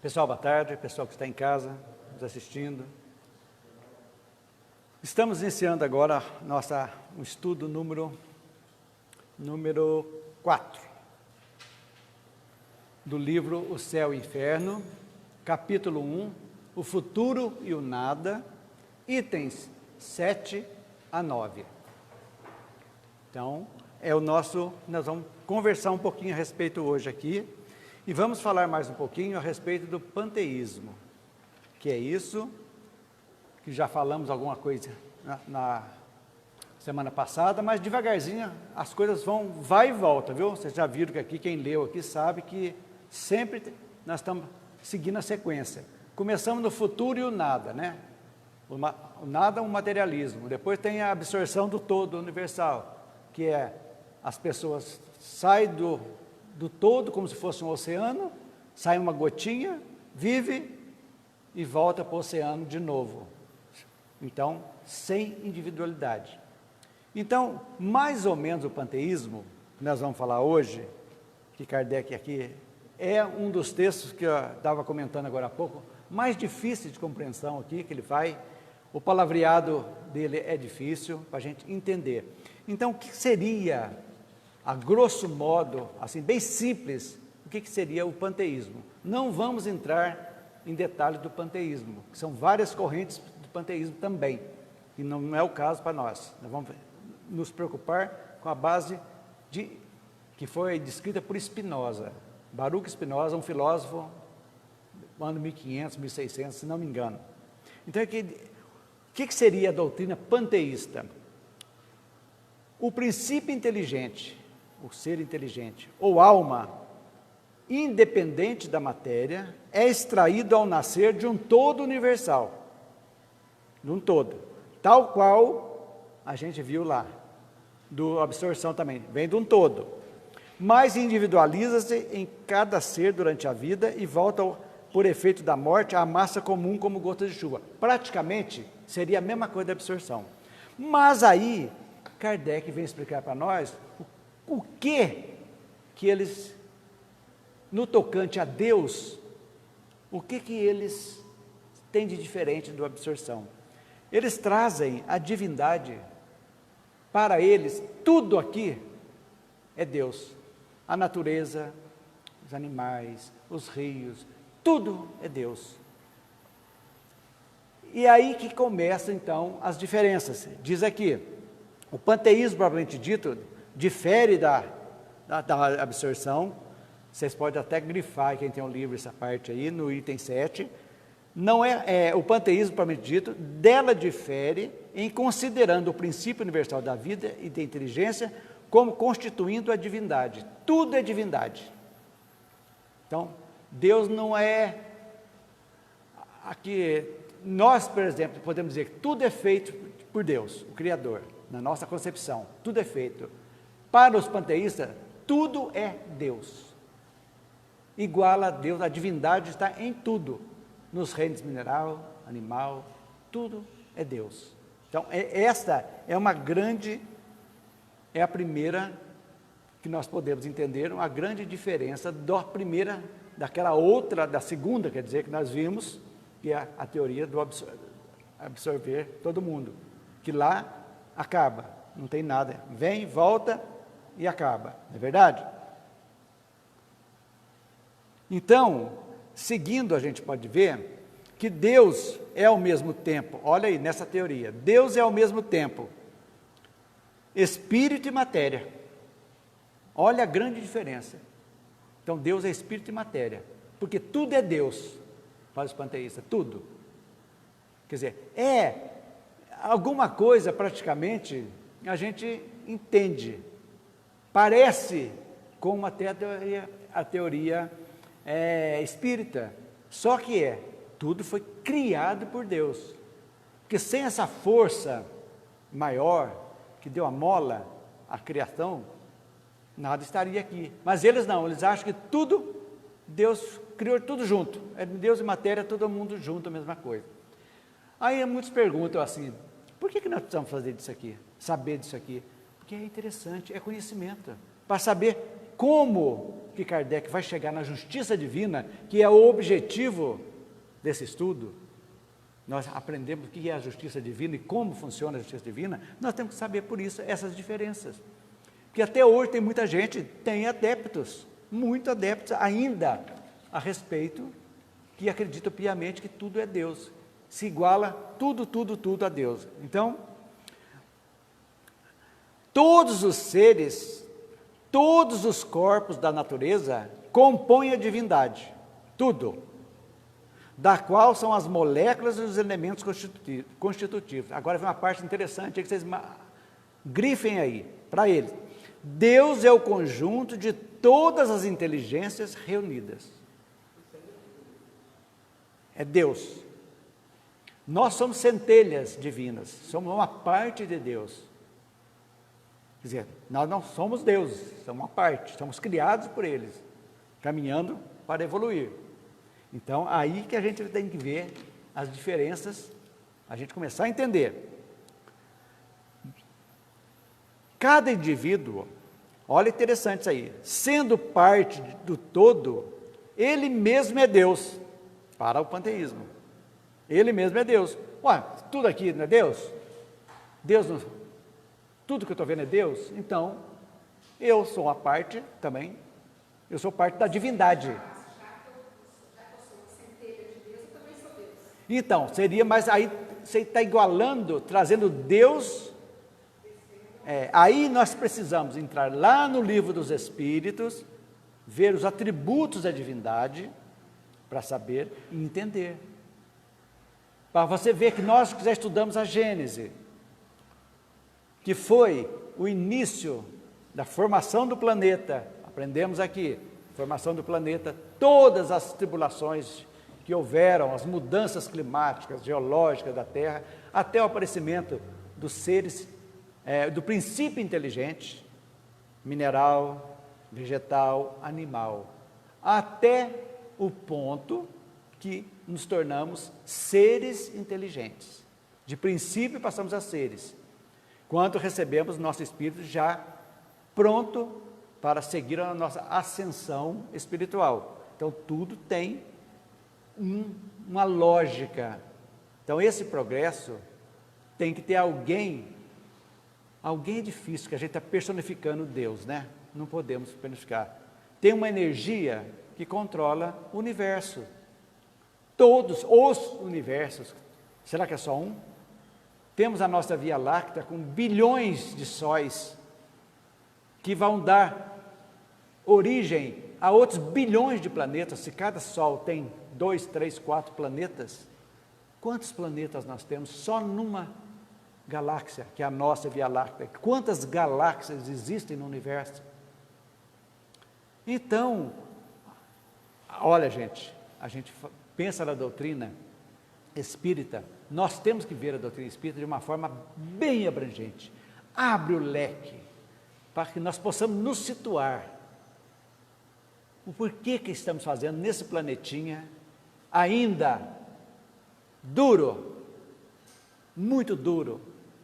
Pessoal, boa tarde, pessoal que está em casa, nos assistindo. Estamos iniciando agora um estudo número 4, do livro O Céu e o Inferno, capítulo 1, O Futuro e o Nada, itens 7 a 9. Então, nós vamos conversar um pouquinho a respeito hoje aqui, e vamos falar mais um pouquinho a respeito do panteísmo, que é isso, que já falamos alguma coisa na semana passada, mas devagarzinho as coisas vai e volta, viu? Vocês já viram que aqui, quem leu aqui sabe que sempre nós estamos seguindo a sequência. Começamos no futuro e o nada, né? O nada é um materialismo, depois tem a absorção do todo universal, que é as pessoas saem do todo como se fosse um oceano, sai uma gotinha, vive e volta para o oceano de novo. Então, sem individualidade. Então, mais ou menos o panteísmo, que nós vamos falar hoje, que Kardec aqui é um dos textos que eu estava comentando agora há pouco, mais difícil de compreensão aqui, que ele vai, o palavreado dele é difícil para a gente entender. Então, o que seria, a grosso modo, assim, bem simples, o que seria o panteísmo? Não vamos entrar em detalhes do panteísmo, que são várias correntes do panteísmo também, e não é o caso para nós. Nós vamos nos preocupar com a base que foi descrita por Spinoza. Baruch Spinoza, um filósofo, no ano 1500, 1600, se não me engano. Então, o que seria a doutrina panteísta? O princípio inteligente, o ser inteligente, ou alma, independente da matéria, é extraído ao nascer de um todo universal, de um todo, tal qual a gente viu lá, do absorção também, vem de um todo, mas individualiza-se em cada ser durante a vida e volta, por efeito da morte, à massa comum como gotas de chuva. Praticamente, seria a mesma coisa da absorção. Mas aí, Kardec vem explicar para nós o que eles, no tocante a Deus, o que eles têm de diferente da absorção. Eles trazem a divindade, para eles, tudo aqui é Deus. A natureza, os animais, os rios, tudo é Deus. E aí que começam, então, as diferenças. Diz aqui, o panteísmo, propriamente dito, difere da absorção. Vocês podem até grifar, quem tem um livro, essa parte aí, no item 7. Não o panteísmo, propriamente dito, dela difere em considerando o princípio universal da vida e da inteligência como constituindo a divindade. Tudo é divindade. Então, Deus não é... Aqui, nós, por exemplo, podemos dizer que tudo é feito por Deus, o Criador, na nossa concepção. Tudo é feito. Para os panteístas, tudo é Deus. Igual a Deus, a divindade está em tudo. Nos reinos mineral, animal, tudo é Deus. Então, esta é uma grande... É a primeira que nós podemos entender, uma grande diferença da primeira, daquela outra, da segunda, quer dizer, que nós vimos, que é a teoria do absorver todo mundo, que lá acaba, não tem nada, vem, volta e acaba, não é verdade? Então, seguindo, a gente pode ver que Deus é ao mesmo tempo, olha aí, nessa teoria, Deus é ao mesmo tempo espírito e matéria. Olha a grande diferença. Então, Deus é espírito e matéria, porque tudo é Deus, para os panteístas, tudo. Quer dizer, alguma coisa praticamente a gente entende, parece como até a teoria espírita, só que tudo foi criado por Deus, porque sem essa força maior, que deu a mola, a criação, nada estaria aqui. Mas eles não, eles acham que tudo, Deus criou tudo junto. Deus e matéria, todo mundo junto, a mesma coisa. Aí muitos perguntam assim, por que nós precisamos fazer disso aqui? Saber disso aqui? Porque é interessante, é conhecimento. Para saber como que Kardec vai chegar na justiça divina, que é o objetivo desse estudo, nós aprendemos o que é a justiça divina e como funciona a justiça divina, nós temos que saber por isso essas diferenças. Porque até hoje tem muita gente, tem adeptos, muito adeptos ainda a respeito, que acreditam piamente que tudo é Deus, se iguala tudo a Deus. Então, todos os seres, todos os corpos da natureza compõem a divindade, tudo, da qual são as moléculas e os elementos constitutivos. Agora vem uma parte interessante, que vocês grifem aí, para eles. Deus é o conjunto de todas as inteligências reunidas. É Deus. Nós somos centelhas divinas, somos uma parte de Deus. Quer dizer, nós não somos deuses, somos uma parte, somos criados por eles, caminhando para evoluir. Então, aí que a gente tem que ver as diferenças, a gente começar a entender. Cada indivíduo, olha interessante isso aí, sendo parte do todo, ele mesmo é Deus, para o panteísmo. Ele mesmo é Deus. Ué, tudo aqui não é Deus? Deus não... Tudo que eu estou vendo é Deus? Então, eu sou uma parte também, eu sou parte da divindade. Então, seria, mas aí você está igualando, trazendo Deus. Aí nós precisamos entrar lá no livro dos Espíritos, ver os atributos da divindade, para saber e entender. Para você ver que nós já estudamos a Gênese, que foi o início da formação do planeta, aprendemos aqui, formação do planeta, todas as tribulações que houveram, as mudanças climáticas, geológicas da Terra, até o aparecimento dos seres, do princípio inteligente, mineral, vegetal, animal, até o ponto que nos tornamos seres inteligentes. De princípio passamos a seres, quando recebemos nosso espírito já pronto para seguir a nossa ascensão espiritual. Então tudo tem uma lógica. Então esse progresso tem que ter alguém é difícil, que a gente está personificando Deus, né? Não podemos personificar. Tem uma energia que controla o universo. Todos os universos, será que é só um? Temos a nossa Via Láctea com bilhões de sóis, que vão dar origem a outros bilhões de planetas. Se cada Sol tem 2, 3, 4 planetas, quantos planetas nós temos só numa galáxia, que é a nossa Via Láctea? Quantas galáxias existem no universo? Então, olha gente, a gente pensa na doutrina espírita, nós temos que ver a doutrina espírita de uma forma bem abrangente. Abre o leque, para que nós possamos nos situar. O porquê que estamos fazendo nesse planetinha, ainda duro, muito duro,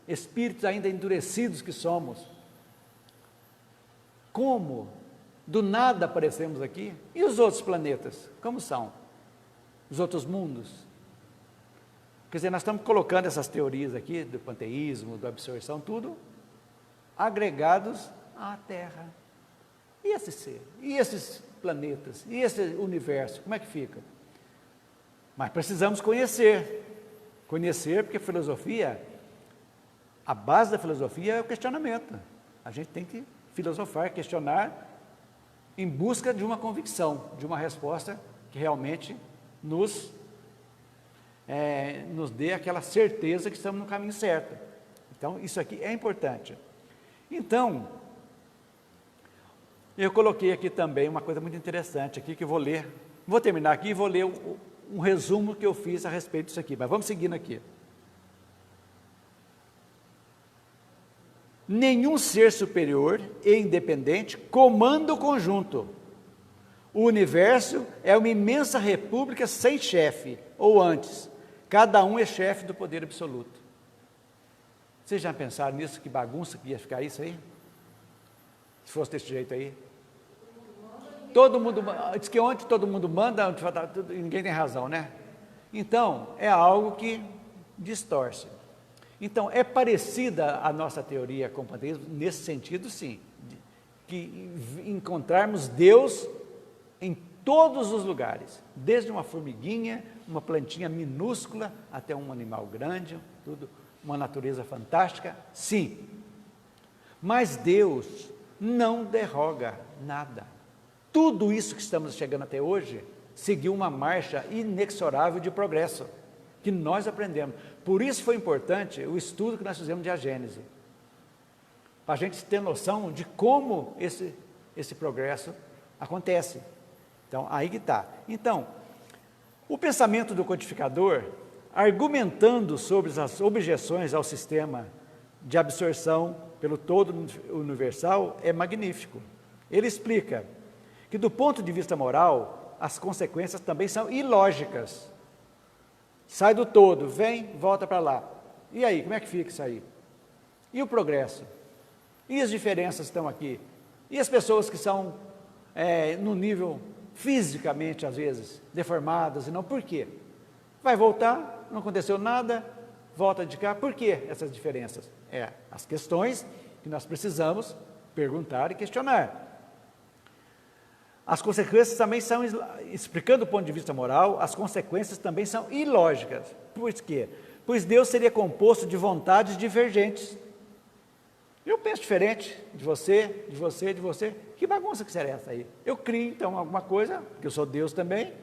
espíritos ainda endurecidos que somos. Como do nada aparecemos aqui? E os outros planetas, como são? Os outros mundos? Quer dizer, nós estamos colocando essas teorias aqui, do panteísmo, da absorção, tudo agregados à Terra. E esse ser? E esses planetas? E esse universo? Como é que fica? Mas precisamos conhecer. Conhecer, porque a filosofia, a base da filosofia é o questionamento. A gente tem que filosofar, questionar, em busca de uma convicção, de uma resposta que realmente nos dê aquela certeza que estamos no caminho certo. Então, isso aqui é importante. Então, eu coloquei aqui também uma coisa muito interessante aqui, que eu vou ler. Vou terminar aqui e vou ler um resumo que eu fiz a respeito disso aqui, mas vamos seguindo aqui. Nenhum ser superior e independente comanda o conjunto. O universo é uma imensa república sem chefe, ou antes, cada um é chefe do poder absoluto. Vocês já pensaram nisso? Que bagunça que ia ficar isso aí? Se fosse desse jeito aí? diz que onde todo mundo manda, ninguém tem razão, né? Então, é algo que distorce. Então, é parecida a nossa teoria com o panteísmo nesse sentido, sim, que encontrarmos Deus em todos os lugares, desde uma formiguinha, uma plantinha minúscula, até um animal grande, tudo, uma natureza fantástica, sim. Mas Deus não derroga nada. Tudo isso que estamos chegando até hoje, seguiu uma marcha inexorável de progresso, que nós aprendemos. Por isso foi importante o estudo que nós fizemos de a Gênese, para a gente ter noção de como esse progresso acontece. Então, aí que está. Então, o pensamento do codificador, argumentando sobre as objeções ao sistema de absorção pelo todo universal, é magnífico. Ele explica que, do ponto de vista moral, as consequências também são ilógicas. Sai do todo, vem, volta para lá. E aí, como é que fica isso aí? E o progresso? E as diferenças estão aqui? E as pessoas que são no nível fisicamente, às vezes, deformadas, e não, por quê? Vai voltar, não aconteceu nada, volta de cá, por que essas diferenças? As questões que nós precisamos perguntar e questionar. As consequências também são, explicando do ponto de vista moral, as consequências também são ilógicas. Por quê? Pois Deus seria composto de vontades divergentes. Eu penso diferente de você, de você, de você. Que bagunça que será essa aí? Eu crio, então, alguma coisa, porque eu sou Deus também,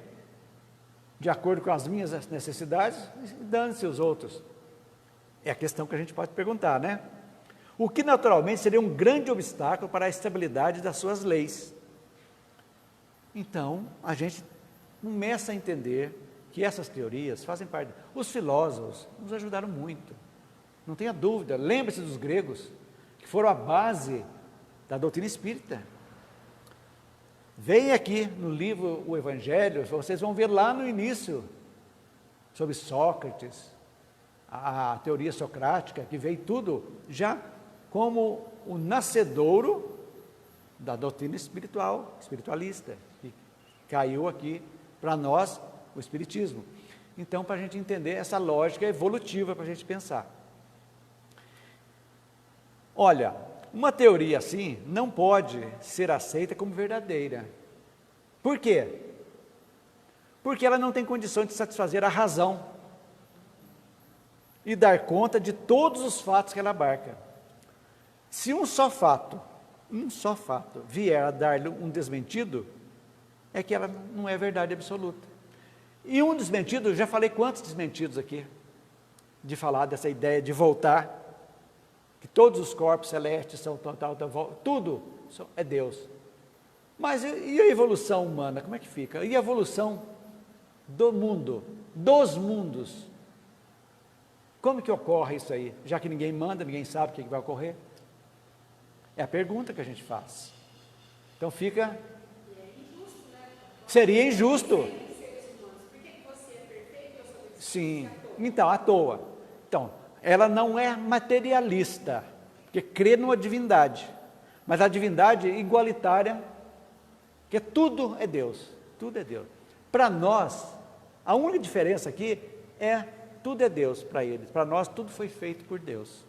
de acordo com as minhas necessidades, e dane-se os outros. É a questão que a gente pode perguntar, né? O que, naturalmente, seria um grande obstáculo para a estabilidade das suas leis. Então, a gente começa a entender que essas teorias fazem parte. Os filósofos nos ajudaram muito, não tenha dúvida. Lembre-se dos gregos, que foram a base da doutrina espírita. Vem aqui no livro O Evangelho, vocês vão ver lá no início, sobre Sócrates, a teoria socrática, que veio tudo já como o nascedouro da doutrina espiritualista, que caiu aqui para nós, o Espiritismo. Então, para a gente entender essa lógica evolutiva, para a gente pensar. Olha, uma teoria assim não pode ser aceita como verdadeira. Por quê? Porque ela não tem condições de satisfazer a razão e dar conta de todos os fatos que ela abarca. Se um só fato vier a dar-lhe um desmentido, é que ela não é verdade absoluta. E um desmentido, eu já falei quantos desmentidos aqui, de falar dessa ideia de voltar, que todos os corpos celestes são tudo é Deus. Mas e a evolução humana, como é que fica? E a evolução do mundo, dos mundos? Como que ocorre isso aí? Já que ninguém manda, ninguém sabe o que vai ocorrer? É a pergunta que a gente faz. Então fica... Seria injusto. Sim, então, à toa. Então, ela não é materialista, porque crê numa divindade, mas a divindade igualitária, que tudo é Deus, tudo é Deus. Para nós, a única diferença aqui é tudo é Deus para eles, para nós tudo foi feito por Deus.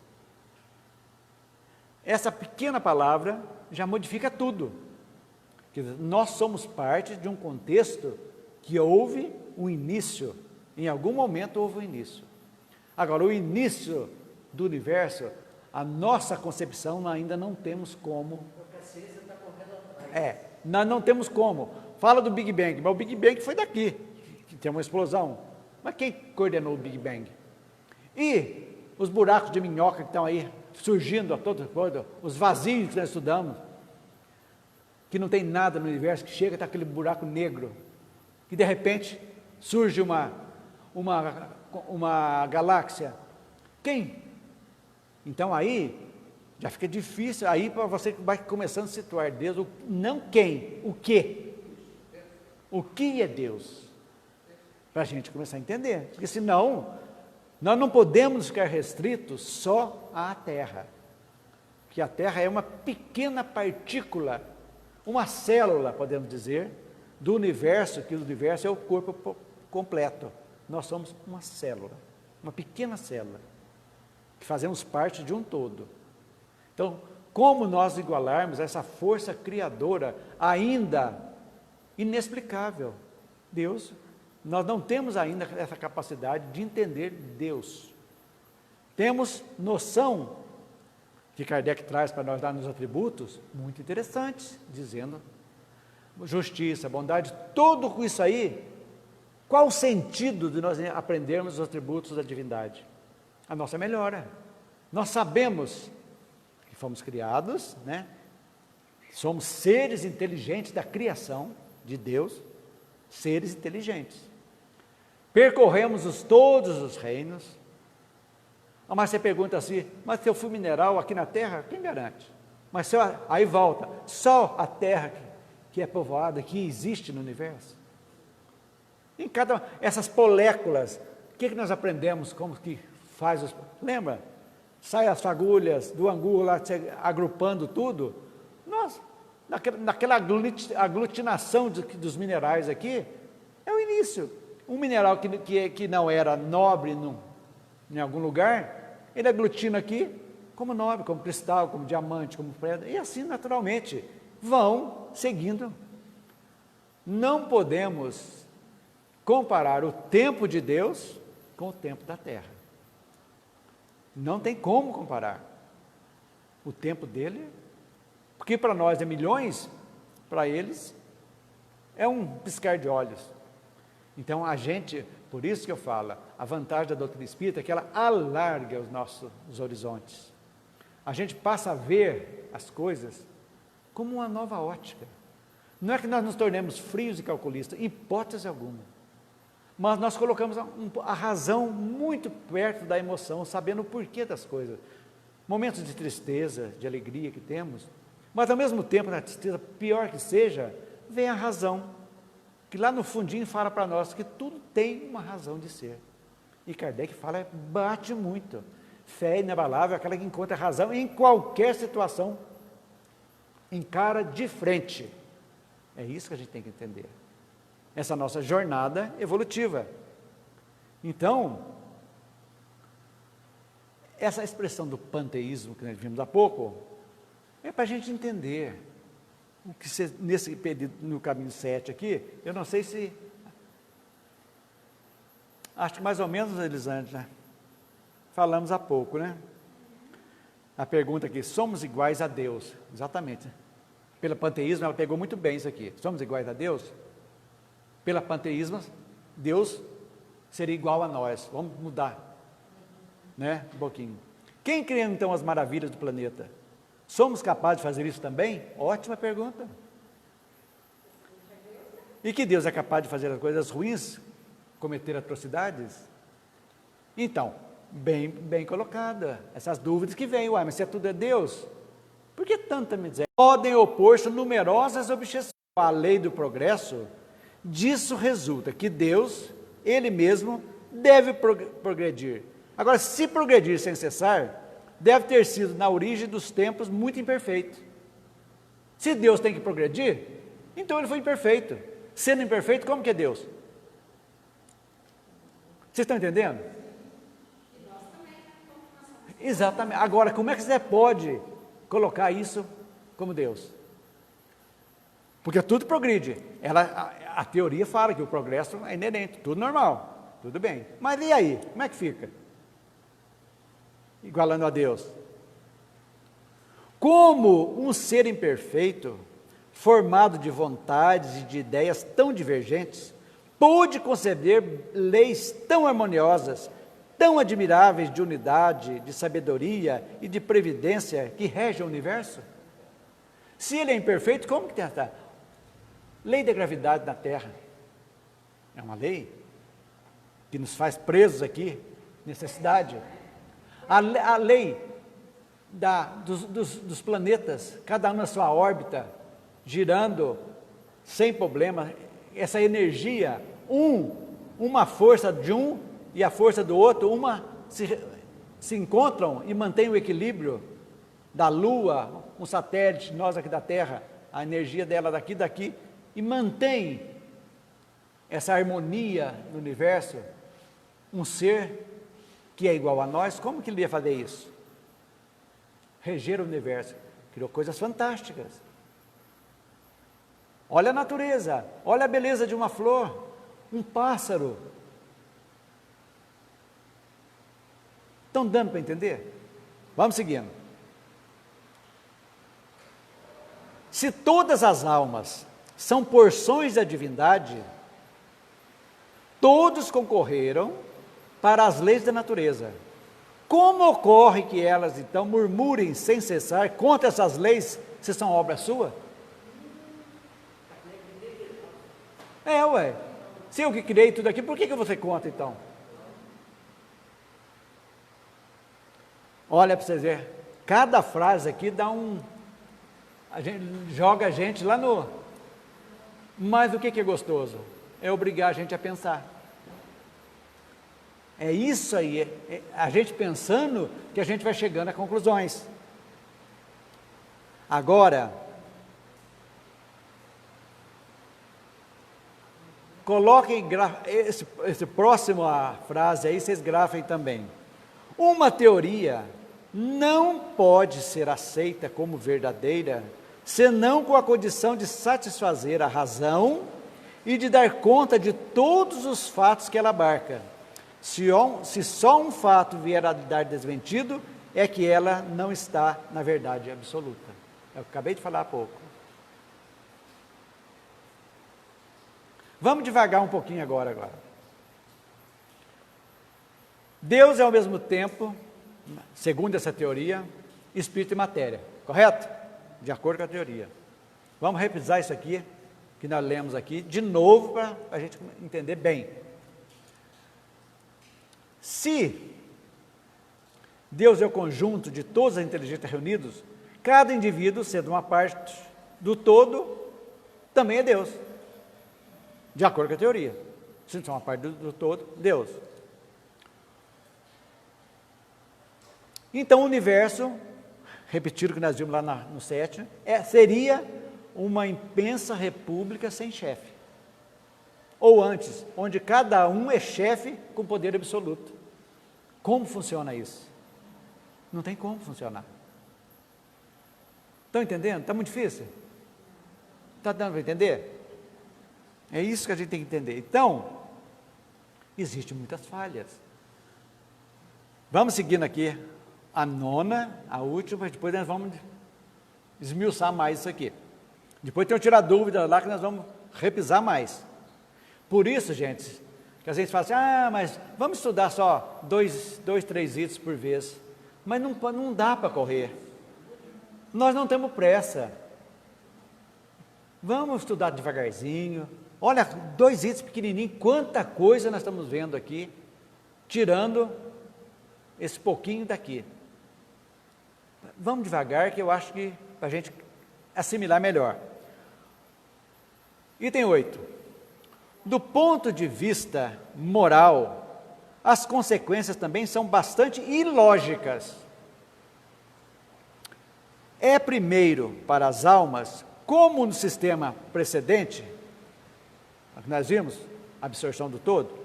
Essa pequena palavra já modifica tudo. Nós somos parte de um contexto que houve um início, em algum momento houve um início. Agora, o início do universo, a nossa concepção ainda não temos como. Nós não temos como. Fala do Big Bang, mas o Big Bang foi daqui, que tem uma explosão. Mas quem coordenou o Big Bang? E os buracos de minhoca que estão aí surgindo a todo quando, os vazios que nós estudamos, que não tem nada no universo, que chega até aquele buraco negro, que de repente surge uma galáxia. Quem? Então aí já fica difícil, aí para você vai começando a situar Deus, não quem, o que? O que é Deus? Para a gente começar a entender, porque senão nós não podemos ficar restritos só à Terra, que a Terra é uma pequena partícula, uma célula, podemos dizer, do universo, que o universo é o corpo completo. Nós somos uma célula, uma pequena célula, que fazemos parte de um todo. Então, como nós igualarmos essa força criadora ainda inexplicável? Deus, nós não temos ainda essa capacidade de entender Deus. Temos noção, que Kardec traz para nós lá nos atributos, muito interessantes, dizendo justiça, bondade, tudo isso aí. Qual o sentido de nós aprendermos os atributos da divindade? A nossa melhora. Nós sabemos que fomos criados, né? Somos seres inteligentes da criação de Deus, seres inteligentes. Percorremos todos os reinos. Mas você pergunta assim, mas se eu fui mineral aqui na Terra, quem garante? Mas se eu, aí volta, só a Terra que é povoada, que existe no universo. Em essas moléculas, o que nós aprendemos, como que faz os... Lembra? Sai as fagulhas do angu lá, agrupando tudo. Nós, naquela aglutinação dos minerais aqui, é o início. Um mineral que não era nobre em algum lugar, ele aglutina aqui como nobre, como cristal, como diamante, como pedra, e assim naturalmente vão seguindo. Não podemos comparar o tempo de Deus com o tempo da terra. Não tem como comparar o tempo dele, porque para nós é milhões, para eles é um piscar de olhos. Então a gente, por isso que eu falo, a vantagem da doutrina espírita é que ela alarga os nossos horizontes. A gente passa a ver as coisas como uma nova ótica. Não é que nós nos tornemos frios e calculistas, hipótese alguma. Mas nós colocamos a razão muito perto da emoção, sabendo o porquê das coisas. Momentos de tristeza, de alegria que temos, mas ao mesmo tempo, na tristeza, pior que seja, vem a razão, que lá no fundinho fala para nós que tudo tem uma razão de ser. E Kardec fala, bate muito. Fé inabalável é aquela que encontra razão em qualquer situação, encara de frente. É isso que a gente tem que entender. Essa nossa jornada evolutiva. Então, essa expressão do panteísmo que nós vimos há pouco, é para a gente entender o que nesse período, no caminho 7 aqui, eu não sei se, acho que mais ou menos, Elisângela, falamos há pouco, né? A pergunta aqui, somos iguais a Deus? Exatamente. Pelo panteísmo, ela pegou muito bem isso aqui. Somos iguais a Deus? Pela panteísmo, Deus seria igual a nós. Vamos mudar, né? Um pouquinho. Quem cria então as maravilhas do planeta? Somos capazes de fazer isso também? Ótima pergunta. E que Deus é capaz de fazer as coisas ruins, cometer atrocidades? Então, bem colocada. Essas dúvidas que vêm, mas se tudo é Deus, por que tanta miséria? Podem opor-se numerosas objeções à lei do progresso. Disso resulta que Deus, Ele mesmo, deve progredir. Agora, se progredir sem cessar, deve ter sido, na origem dos tempos, muito imperfeito. Se Deus tem que progredir, então Ele foi imperfeito. Sendo imperfeito, como que é Deus? Vocês estão entendendo? Exatamente. Agora, como é que você pode colocar isso como Deus? Porque tudo progride. A teoria fala que o progresso é inerente, tudo normal, tudo bem. Mas e aí? Como é que fica? Igualando a Deus. Como um ser imperfeito, formado de vontades e de ideias tão divergentes, pôde conceber leis tão harmoniosas, tão admiráveis de unidade, de sabedoria e de previdência que regem o universo? Se ele é imperfeito, como que tem essa lei da gravidade na Terra? É uma lei que nos faz presos aqui, necessidade. A lei dos planetas, cada um na sua órbita, girando sem problema, essa energia, uma força de um e a força do outro, se encontram e mantêm o equilíbrio da Lua, um satélite, nós aqui da Terra, a energia dela daqui, e mantém essa harmonia no universo, um ser que é igual a nós, como que ele ia fazer isso? Reger o universo. Criou coisas fantásticas. Olha a natureza, olha a beleza de uma flor, um pássaro. Estão dando para entender? Vamos seguindo. Se todas as almas são porções da divindade, todos concorreram para as leis da natureza. Como ocorre que elas, então, murmurem sem cessar contra essas leis, se são obra sua? Ué. Se eu que criei tudo aqui, por que você conta, então? Olha para vocês verem, cada frase aqui dá joga a gente lá no... Mas o que é gostoso? É obrigar a gente a pensar. É isso aí, é a gente pensando que a gente vai chegando a conclusões. Agora, coloquem esse próximo frase aí, vocês grafem também. Uma teoria não pode ser aceita como verdadeira, senão com a condição de satisfazer a razão e de dar conta de todos os fatos que ela abarca. Se só um fato vier a dar desmentido, é que ela não está na verdade absoluta. Eu acabei de falar há pouco. Vamos devagar um pouquinho agora. Deus é ao mesmo tempo, segundo essa teoria, espírito e matéria, correto? De acordo com a teoria. Vamos revisar isso aqui, que nós lemos aqui, de novo, para a gente entender bem. Se Deus é o conjunto de todas as inteligências reunidas, cada indivíduo, sendo uma parte do todo, também é Deus. De acordo com a teoria. Se não é uma parte do todo, Deus. Então o universo, repetindo o que nós vimos lá no 7, seria uma imensa república sem chefe. Ou antes, onde cada um é chefe com poder absoluto. Como funciona isso? Não tem como funcionar. Estão entendendo? Está muito difícil? Está dando para entender? É isso que a gente tem que entender. Então, existem muitas falhas. Vamos seguindo aqui a nona, a última, depois nós vamos esmiuçar mais isso aqui. Depois tem que tirar dúvida lá que nós vamos repisar mais. Por isso, gente, que às vezes fala assim, mas vamos estudar só 3 itens por vez. Mas não dá para correr. Nós não temos pressa. Vamos estudar devagarzinho. Olha, 2 itens pequenininhos, quanta coisa nós estamos vendo aqui, tirando esse pouquinho daqui. Vamos devagar, que eu acho que para a gente assimilar melhor. Item 8. Do ponto de vista moral, as consequências também são bastante ilógicas. É primeiro para as almas, como no sistema precedente, que nós vimos, a absorção do todo,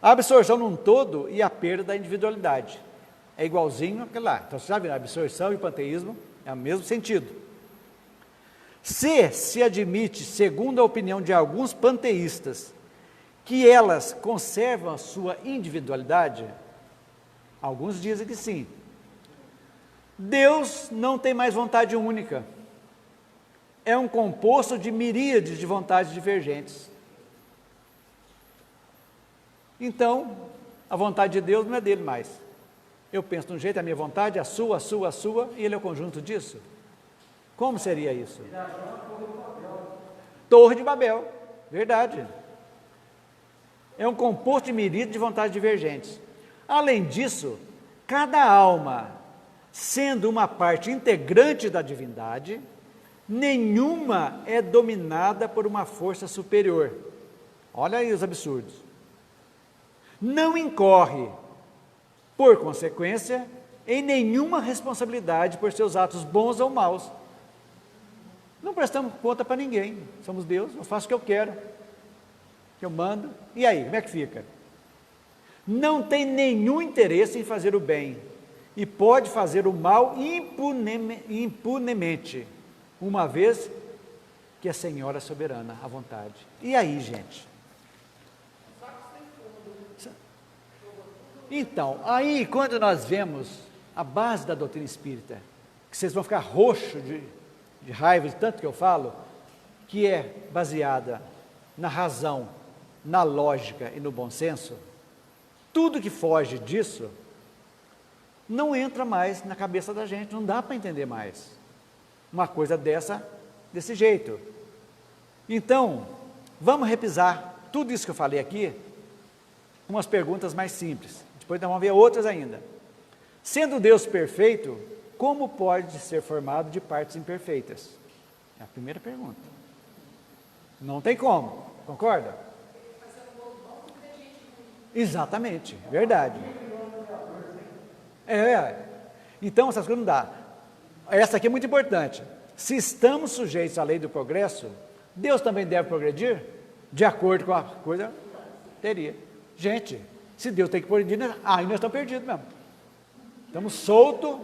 a absorção num todo e a perda da individualidade. É igualzinho aquilo lá. Então, você sabe, a absorção e o panteísmo é o mesmo sentido. Se admite, segundo a opinião de alguns panteístas, que elas conservam a sua individualidade, alguns dizem que sim. Deus não tem mais vontade única. É um composto de miríades de vontades divergentes. Então, a vontade de Deus não é dele mais. Eu penso de um jeito, a minha vontade, a sua, e ele é o conjunto disso. Como seria isso? Torre de Babel, verdade. É um composto de miríades de vontades divergentes. Além disso, cada alma, sendo uma parte integrante da divindade, nenhuma é dominada por uma força superior. Olha aí os absurdos. Não incorre, por consequência, em nenhuma responsabilidade por seus atos bons ou maus. Não prestamos conta para ninguém. Somos Deus, eu faço o que eu quero, que eu mando. E aí, como é que fica? Não tem nenhum interesse em fazer o bem e pode fazer o mal impunemente, uma vez que a Senhora é soberana à vontade. E aí, gente? Então, aí quando nós vemos a base da doutrina espírita, que vocês vão ficar roxos de raiva de tanto que eu falo, que é baseada na razão, na lógica e no bom senso, tudo que foge disso não entra mais na cabeça da gente, não dá para entender mais uma coisa desse jeito. Então, vamos repisar tudo isso que eu falei aqui, umas perguntas mais simples, depois nós vamos ver outras ainda. Sendo Deus perfeito, como pode ser formado de partes imperfeitas? É a primeira pergunta. Não tem como, concorda? Exatamente, verdade. Então essas coisas não dá. Essa aqui é muito importante. Se estamos sujeitos à lei do progresso, Deus também deve progredir? De acordo com a coisa? Teria. Gente, se Deus tem que progredir, aí nós estamos perdidos mesmo. Estamos soltos.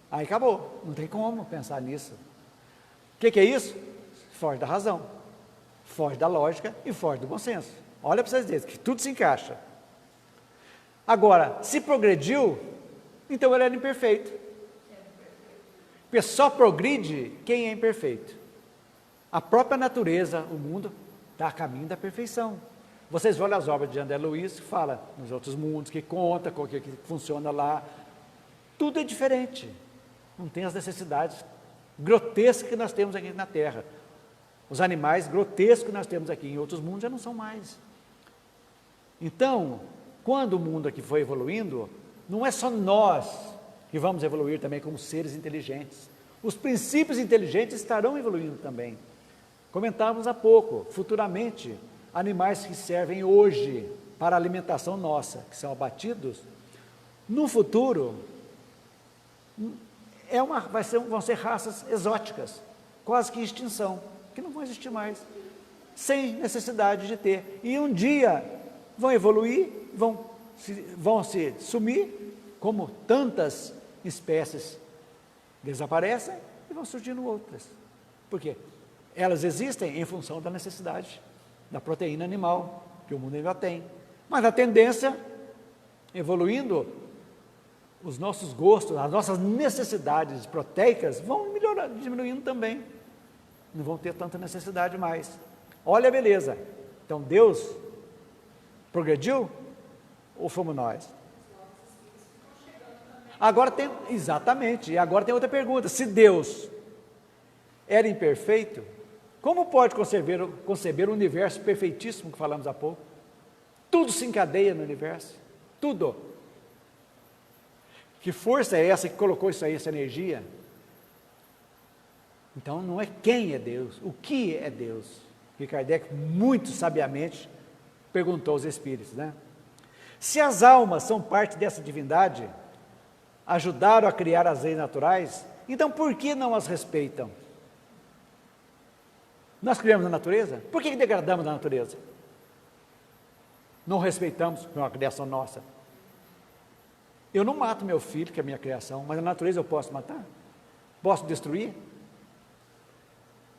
Aí acabou. Não tem como pensar nisso. O que é isso? Foge da razão, foge da lógica e foge do bom senso. Olha para vocês verem que tudo se encaixa. Agora, se progrediu, então ele era imperfeito. Porque só progride quem é imperfeito. A própria natureza, o mundo, está a caminho da perfeição. Vocês olham as obras de André Luiz, que fala nos outros mundos, que conta com o que funciona lá. Tudo é diferente. Não tem as necessidades grotescas que nós temos aqui na Terra. Os animais grotescos que nós temos aqui em outros mundos já não são mais. Então, quando o mundo aqui foi evoluindo, não é só nós que vamos evoluir também como seres inteligentes. Os princípios inteligentes estarão evoluindo também. Comentávamos há pouco, futuramente, animais que servem hoje para a alimentação nossa, que são abatidos, no futuro, vão ser raças exóticas, quase que em extinção, que não vão existir mais, sem necessidade de ter. E um dia vão evoluir, vão se sumir, como tantas espécies desaparecem, e vão surgindo outras. Por quê? Elas existem em função da necessidade da proteína animal, que o mundo ainda tem. Mas a tendência, evoluindo, os nossos gostos, as nossas necessidades proteicas vão diminuindo também. Não vão ter tanta necessidade mais. Olha a beleza. Então Deus progrediu ou fomos nós? Agora tem, exatamente, e agora tem outra pergunta. Se Deus era imperfeito, como pode conceber o universo perfeitíssimo que falamos há pouco? Tudo se encadeia no universo, tudo. Que força é essa que colocou isso aí, essa energia? Então não é quem é Deus, o que é Deus. Que Kardec muito sabiamente perguntou aos espíritos, né? Se as almas são parte dessa divindade, ajudaram a criar as leis naturais, então por que não as respeitam? Nós criamos a natureza, por que degradamos a natureza? Não respeitamos, que é uma criação nossa. Eu não mato meu filho, que é a minha criação, mas a natureza eu posso matar? Posso destruir?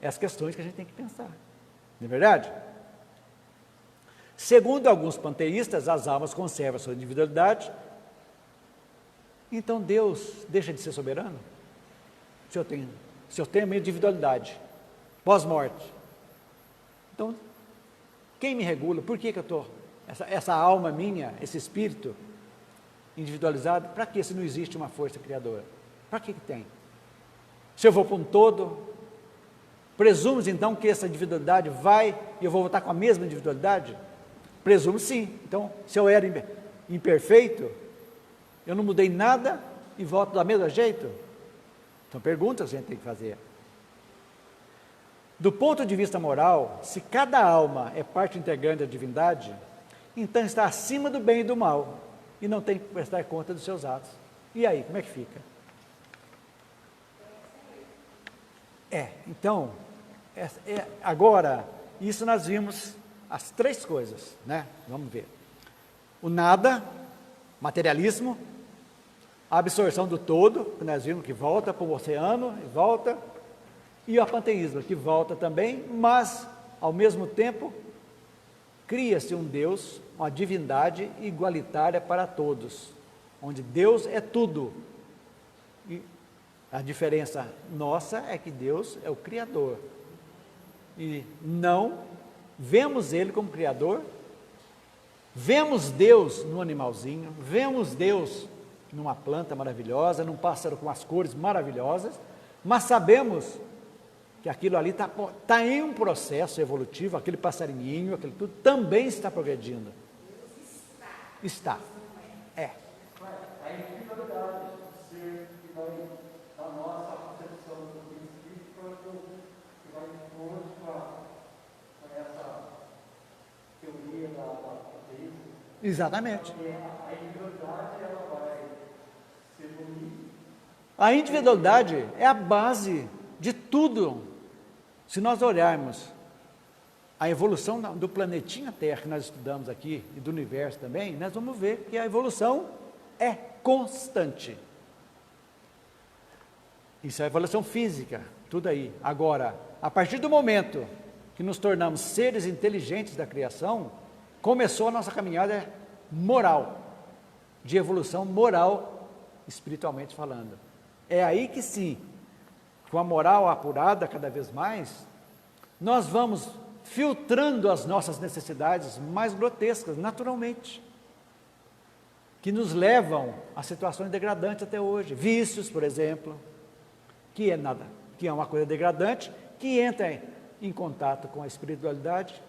Essas questões que a gente tem que pensar, não é verdade? Segundo alguns panteístas, as almas conservam a sua individualidade. Então Deus deixa de ser soberano? Se eu tenho a minha individualidade, pós-morte, então quem me regula? Por que eu estou, essa alma minha, esse espírito individualizado, para que se não existe uma força criadora? Para que tem? Se eu vou para um todo, presumo então que essa individualidade vai e eu vou voltar com a mesma individualidade? Presumo sim. Então, se eu era imperfeito, eu não mudei nada e volto do mesmo jeito? São perguntas que a gente tem que fazer. Do ponto de vista moral, se cada alma é parte integrante da divindade, então está acima do bem e do mal, e não tem que prestar conta dos seus atos. E aí, como é que fica? Então, agora, isso nós vimos as três coisas, né? Vamos ver. O nada, materialismo, a absorção do todo, que nós vimos que volta para o oceano, e volta, e o apanteísmo, que volta também, mas, ao mesmo tempo, cria-se um Deus, uma divindade igualitária para todos, onde Deus é tudo. E a diferença nossa é que Deus é o Criador. E não vemos Ele como Criador, vemos Deus no animalzinho, vemos Deus numa planta maravilhosa, num pássaro com as cores maravilhosas, mas sabemos que aquilo ali está em um processo evolutivo, aquele passarinho, aquele tudo, também está progredindo. Está. É. A individualidade do ser que vai, da nossa concepção do princípio, que vai impor com essa teoria da ateísmo. Exatamente. A individualidade, ela vai se evoluir. A individualidade é a base de tudo. Se nós olharmos a evolução do planetinha Terra que nós estudamos aqui e do universo também, nós vamos ver que a evolução é constante. Isso é evolução física, tudo aí. Agora, a partir do momento que nos tornamos seres inteligentes da criação, começou a nossa caminhada moral, de evolução moral, espiritualmente falando. É aí que sim, com a moral apurada cada vez mais, nós vamos filtrando as nossas necessidades mais grotescas, naturalmente, que nos levam a situações degradantes até hoje. Vícios, por exemplo, que é uma coisa degradante, que entra em contato com a espiritualidade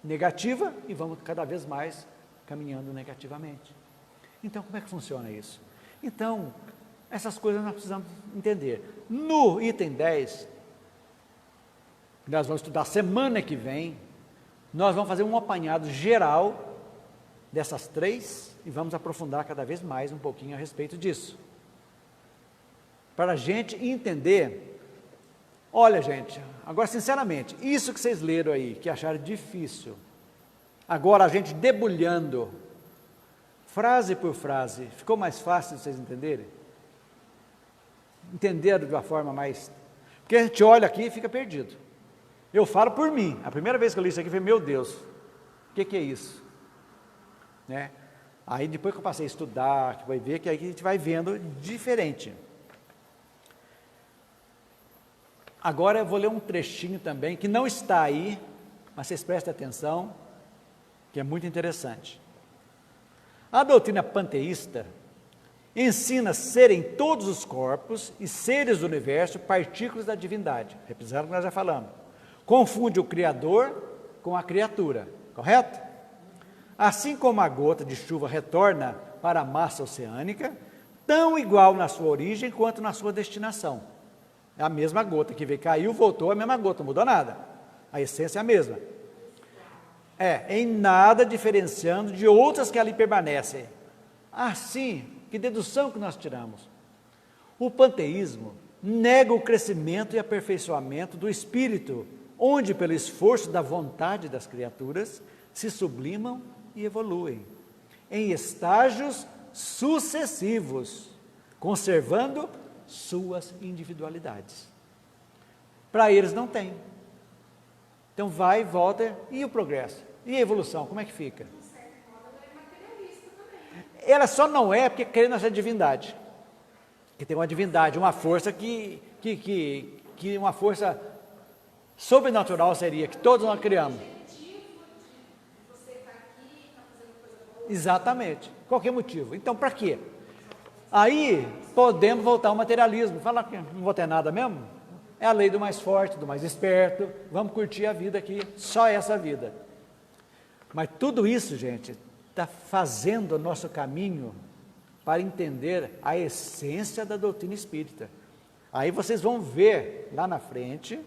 negativa e vamos cada vez mais caminhando negativamente. Então, como é que funciona isso? Então, essas coisas nós precisamos entender. No item 10, que nós vamos estudar semana que vem, nós vamos fazer um apanhado geral dessas três e vamos aprofundar cada vez mais um pouquinho a respeito disso. Para a gente entender, olha gente, agora sinceramente, isso que vocês leram aí, que acharam difícil, agora a gente debulhando, frase por frase, ficou mais fácil de vocês entenderem? Entenderam de uma forma mais... Porque a gente olha aqui e fica perdido. Eu falo por mim, a primeira vez que eu li isso aqui, eu falei, meu Deus, o que é isso? Né? Aí depois que eu passei a estudar, que vai ver que aí a gente vai vendo diferente. Agora eu vou ler um trechinho também, que não está aí, mas vocês prestem atenção, que é muito interessante. A doutrina panteísta ensina serem todos os corpos e seres do universo partículas da divindade, representando o que nós já falamos. Confunde o Criador com a criatura, correto? Assim como a gota de chuva retorna para a massa oceânica, tão igual na sua origem quanto na sua destinação. É a mesma gota que veio, caiu, voltou, é a mesma gota, não mudou nada. A essência é a mesma. Em nada diferenciando de outras que ali permanecem. Assim, que dedução que nós tiramos? O panteísmo nega o crescimento e aperfeiçoamento do espírito, onde pelo esforço da vontade das criaturas se sublimam e evoluem, em estágios sucessivos, conservando suas individualidades. Para eles não tem. Então vai, volta, e o progresso? E a evolução, como é que fica? Ela só não é porque crê nessa divindade, que tem uma divindade, uma força que uma força sobrenatural seria, que todos nós criamos. Exatamente. Qual que é o motivo? Então, para quê? Aí, podemos voltar ao materialismo. Falar que não vou ter nada mesmo? É a lei do mais forte, do mais esperto. Vamos curtir a vida aqui, só essa vida. Mas tudo isso, gente, está fazendo o nosso caminho para entender a essência da doutrina espírita. Aí vocês vão ver, lá na frente,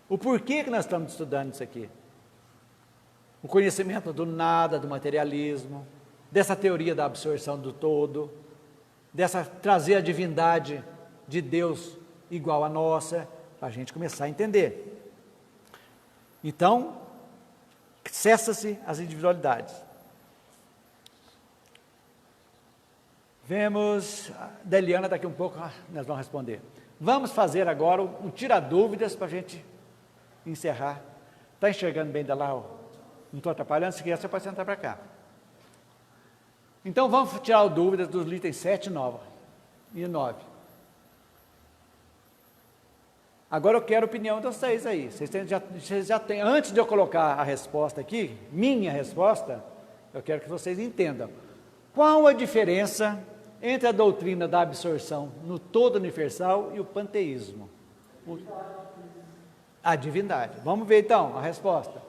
o porquê que nós estamos estudando isso aqui. O conhecimento do nada, do materialismo, dessa teoria da absorção do todo, trazer a divindade de Deus igual à nossa, para a gente começar a entender. Então, cessa-se as individualidades. Vemos, da Eliana daqui um pouco, nós vamos responder. Vamos fazer agora um tira-dúvidas para a gente encerrar. Está enxergando bem da lá? Não estou atrapalhando? Se quiser, você pode sentar para cá. Então, vamos tirar dúvidas dos itens 7 e 9. Agora eu quero a opinião de vocês aí. Vocês já têm, antes de eu colocar a resposta aqui, minha resposta, eu quero que vocês entendam. Qual a diferença entre a doutrina da absorção no todo universal e o panteísmo? A divindade. Vamos ver então a resposta.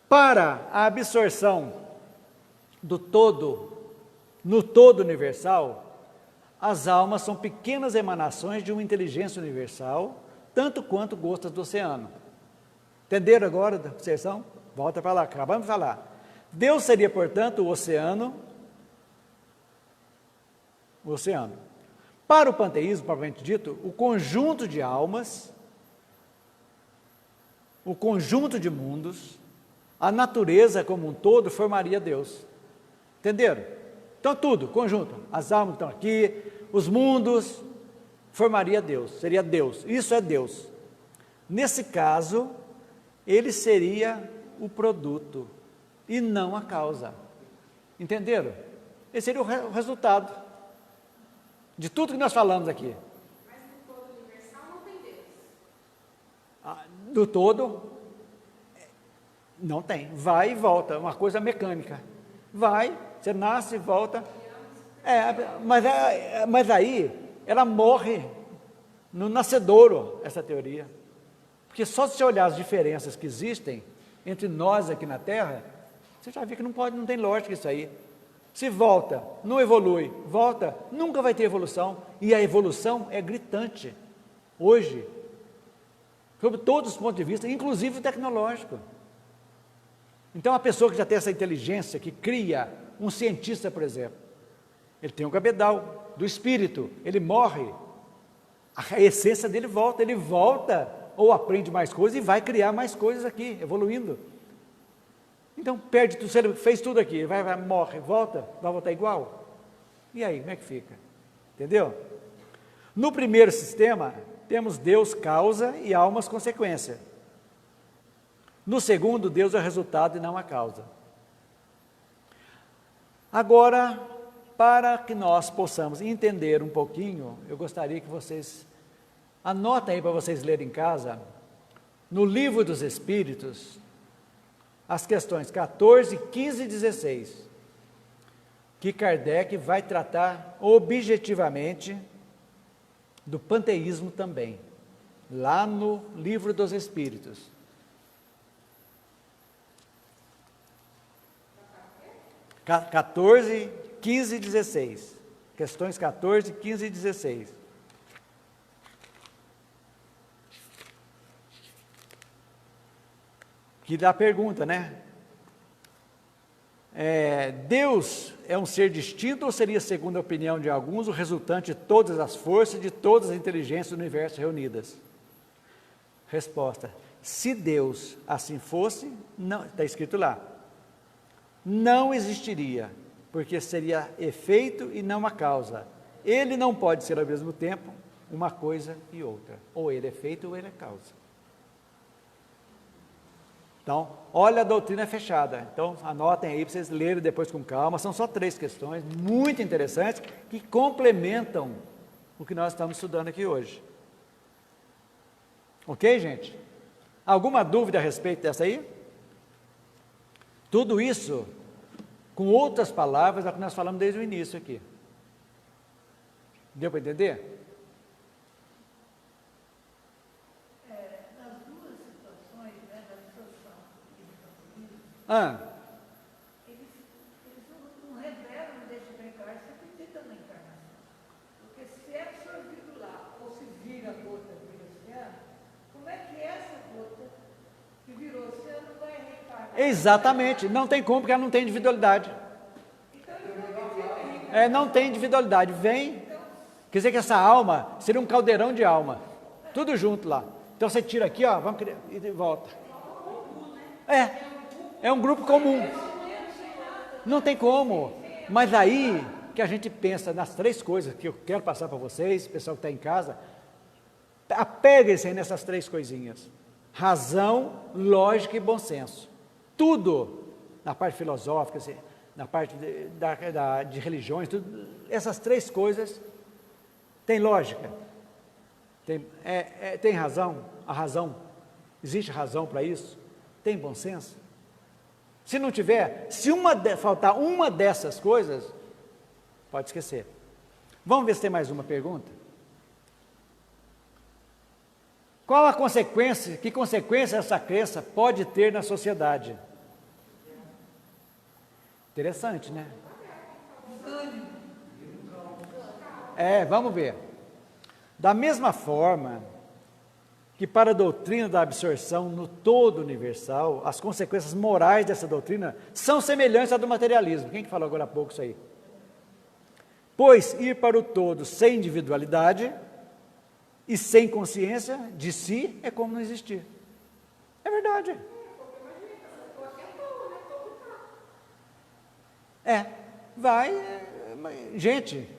Para a absorção do todo, no todo universal, as almas são pequenas emanações de uma inteligência universal, tanto quanto gotas do oceano. Entenderam agora da observação? Volta para lá, acabamos de falar. Deus seria, portanto, o oceano. Para o panteísmo, propriamente dito, o conjunto de almas, o conjunto de mundos, a natureza como um todo formaria Deus. Entenderam? Então tudo, conjunto, as almas que estão aqui, os mundos, formaria Deus, seria Deus, isso é Deus. Nesse caso, ele seria o produto e não a causa. Entenderam? Esse seria o resultado de tudo que nós falamos aqui. Mas no todo universal não tem Deus. Do todo, não tem. Vai e volta, uma coisa mecânica. Vai, você nasce e volta. Mas aí, ela morre no nascedouro, essa teoria. Porque só se você olhar as diferenças que existem entre nós aqui na Terra, você já vê que não tem lógica isso aí. Se volta, não evolui, volta, nunca vai ter evolução. E a evolução é gritante, hoje, sob todos os pontos de vista, inclusive o tecnológico. Então, a pessoa que já tem essa inteligência, que cria, um cientista, por exemplo, ele tem um cabedal do espírito, ele morre, a essência dele volta, ele volta ou aprende mais coisas e vai criar mais coisas aqui, evoluindo. Então, perde tudo, se ele fez tudo aqui, morre, volta, vai voltar igual. E aí, como é que fica? Entendeu? No primeiro sistema, temos Deus causa e almas consequência. No segundo, Deus é o resultado e não a causa. Agora, para que nós possamos entender um pouquinho, eu gostaria que vocês anotem aí para vocês lerem em casa, no Livro dos Espíritos, as questões 14, 15 e 16, que Kardec vai tratar objetivamente do panteísmo também, lá no Livro dos Espíritos. 14, 15 e 16. Questões 14, 15 e 16. Que dá a pergunta, né? Deus é um ser distinto ou seria, segundo a opinião de alguns, o resultante de todas as forças, de todas as inteligências do universo reunidas? Resposta: se Deus assim fosse, não, está escrito lá, não existiria, porque seria efeito e não a causa. Ele não pode ser ao mesmo tempo uma coisa e outra. Ou ele é efeito ou ele é causa. Então, olha a doutrina fechada. Então, anotem aí para vocês lerem depois com calma. São só 3 questões muito interessantes que complementam o que nós estamos estudando aqui hoje. Ok, gente? Alguma dúvida a respeito dessa aí? Tudo isso, com outras palavras, é o que nós falamos desde o início aqui. Deu para entender? Nas duas situações, né, da absorção e do panteísmo, eles não revelam, não deixam bem claro, você acredita na encarnação. Porque se é absorvido lá, ou se vira a gota, vira oceano, como é que essa gota que virou oceano vai reencarnar? Exatamente, não tem como, porque ela não tem individualidade. Então ele não devia reencarnar. Não tem individualidade, vem, quer dizer que essa alma seria um caldeirão de alma. tudo junto lá. Então você tira aqui, ó, vamos criar, e volta. É um grupo comum. Não tem como. Mas aí que a gente pensa nas 3 coisas que eu quero passar para vocês, pessoal que está em casa, apeguem-se nessas 3 coisinhas. Razão, lógica e bom senso. Tudo, na parte filosófica, assim, na parte de religiões, tudo, essas 3 coisas tem lógica, tem razão, a razão, existe razão para isso, tem bom senso. Se não tiver, se faltar uma dessas coisas, pode esquecer. Vamos ver se tem mais uma pergunta. Qual a consequência, que consequência essa crença pode ter na sociedade? Interessante, né? Vamos ver. Da mesma forma que para a doutrina da absorção no todo universal, as consequências morais dessa doutrina são semelhantes à do materialismo. Quem que falou agora há pouco isso aí? Pois ir para o todo sem individualidade e sem consciência de si é como não existir. É verdade. Gente,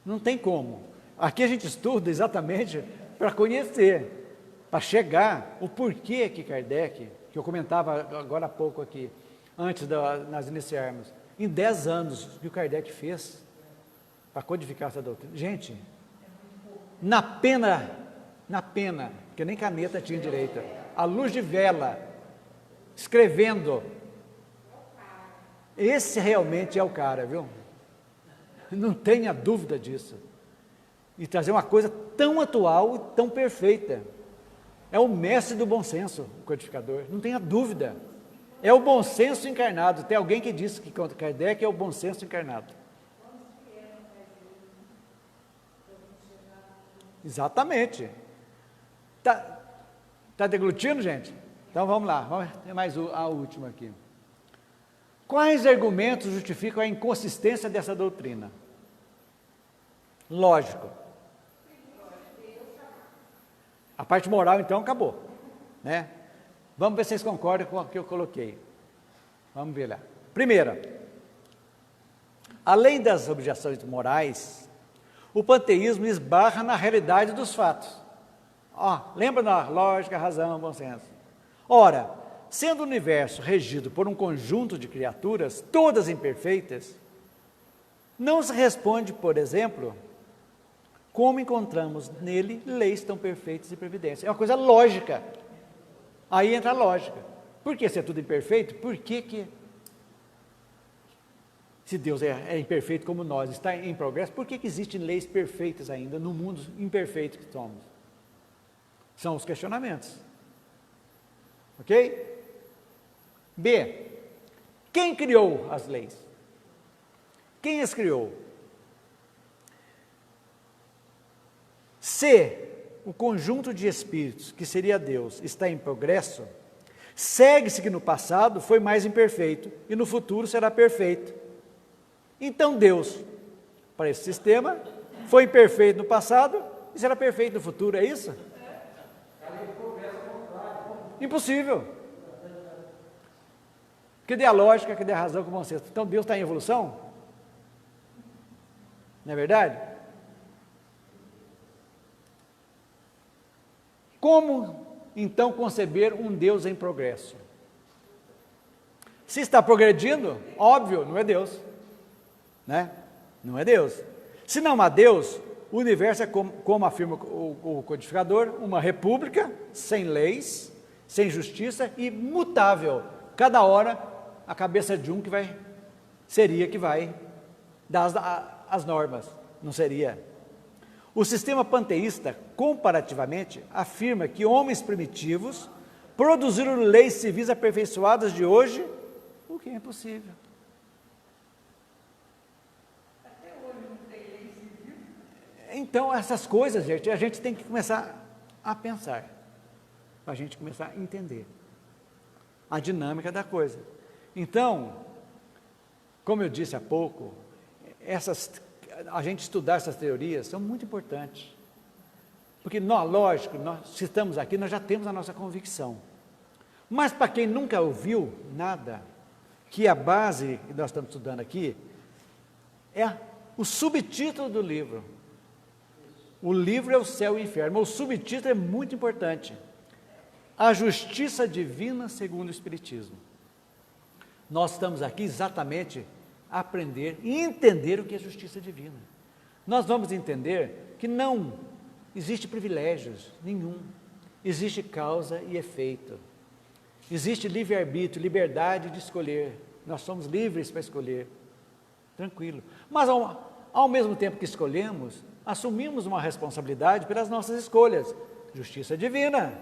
não tem como. Aqui a gente estuda exatamente para conhecer, para chegar o porquê que Kardec, que eu comentava agora há pouco aqui, antes nós iniciarmos, em 10 anos que o Kardec fez para codificar essa doutrina. Gente, na pena, porque nem caneta tinha direito, à luz de vela, escrevendo. Esse realmente é o cara, viu? Não tenha dúvida disso. E trazer uma coisa tão atual e tão perfeita. É o mestre do bom senso, o codificador, não tenha dúvida. É o bom senso encarnado. Tem alguém que disse que Kardec é o bom senso encarnado. Exatamente. Tá deglutindo, gente? Então vamos lá, vamos ter mais a última aqui. Quais argumentos justificam a inconsistência dessa doutrina? Lógico. A parte moral, então, acabou, né? Vamos ver se vocês concordam com o que eu coloquei. Vamos ver lá. Primeira, além das objeções morais, o panteísmo esbarra na realidade dos fatos. Lembra da lógica, razão, bom senso. Ora, sendo o universo regido por um conjunto de criaturas, todas imperfeitas, não se responde, por exemplo, como encontramos nele leis tão perfeitas e previdência. É uma coisa lógica. Aí entra a lógica. Por que se é tudo imperfeito? Por que se Deus é imperfeito como nós, está em progresso, por que existem leis perfeitas ainda no mundo imperfeito que somos? São os questionamentos. Ok? B. Quem criou as leis? Quem as criou? Se o conjunto de espíritos, que seria Deus, está em progresso, segue-se que no passado foi mais imperfeito e no futuro será perfeito. Então Deus, para esse sistema, foi imperfeito no passado e será perfeito no futuro, é isso? Impossível. Cadê a lógica, cadê a razão, como vocês? Então Deus está em evolução? Não é verdade? Como, então, conceber um Deus em progresso? Se está progredindo, óbvio, não é Deus, né? Não é Deus. Se não há Deus, o universo é, como afirma o codificador, uma república, sem leis, sem justiça e mutável. Cada hora, a cabeça de um que vai dar as normas, não seria? O sistema panteísta, comparativamente, afirma que homens primitivos produziram leis civis aperfeiçoadas de hoje, o que é impossível. Até hoje não tem lei civil. Então, essas coisas, gente, a gente tem que começar a pensar, para a gente começar a entender a dinâmica da coisa. Então, como eu disse há pouco, a gente estudar essas teorias são muito importantes Porque nós, lógico, se estamos aqui, nós já temos a nossa convicção. Mas para quem nunca ouviu nada, que a base que nós estamos estudando aqui é o subtítulo do livro. O livro é o céu e o inferno, mas o subtítulo é muito importante. A justiça divina segundo o Espiritismo. Nós estamos aqui exatamente a aprender e entender o que é justiça divina. Nós vamos entender que não existe privilégios nenhum, existe causa e efeito. Existe livre-arbítrio, liberdade de escolher. Nós somos livres para escolher, tranquilo. Mas ao mesmo tempo que escolhemos, assumimos uma responsabilidade pelas nossas escolhas. Justiça divina.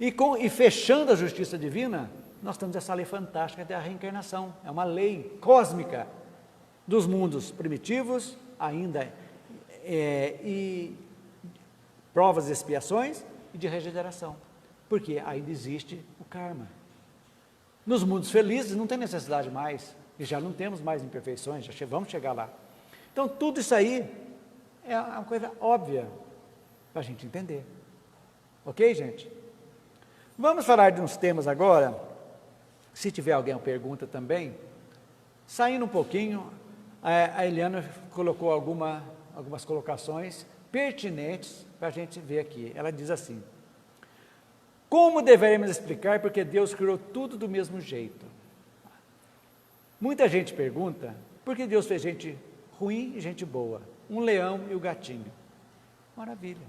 E fechando a justiça divina, nós temos essa lei fantástica da reencarnação. É uma lei cósmica dos mundos primitivos, ainda e provas e expiações e de regeneração. Porque ainda existe o karma. Nos mundos felizes não tem necessidade mais, e já não temos mais imperfeições, vamos chegar lá. Então tudo isso aí é uma coisa óbvia para a gente entender. Ok, gente? Vamos falar de uns temas agora, se tiver alguém uma pergunta também, saindo um pouquinho, a Eliana colocou algumas colocações pertinentes para a gente ver aqui. Ela diz assim: como deveremos explicar porque Deus criou tudo do mesmo jeito? Muita gente pergunta por que Deus fez gente ruim e gente boa, um leão e o gatinho. Maravilha.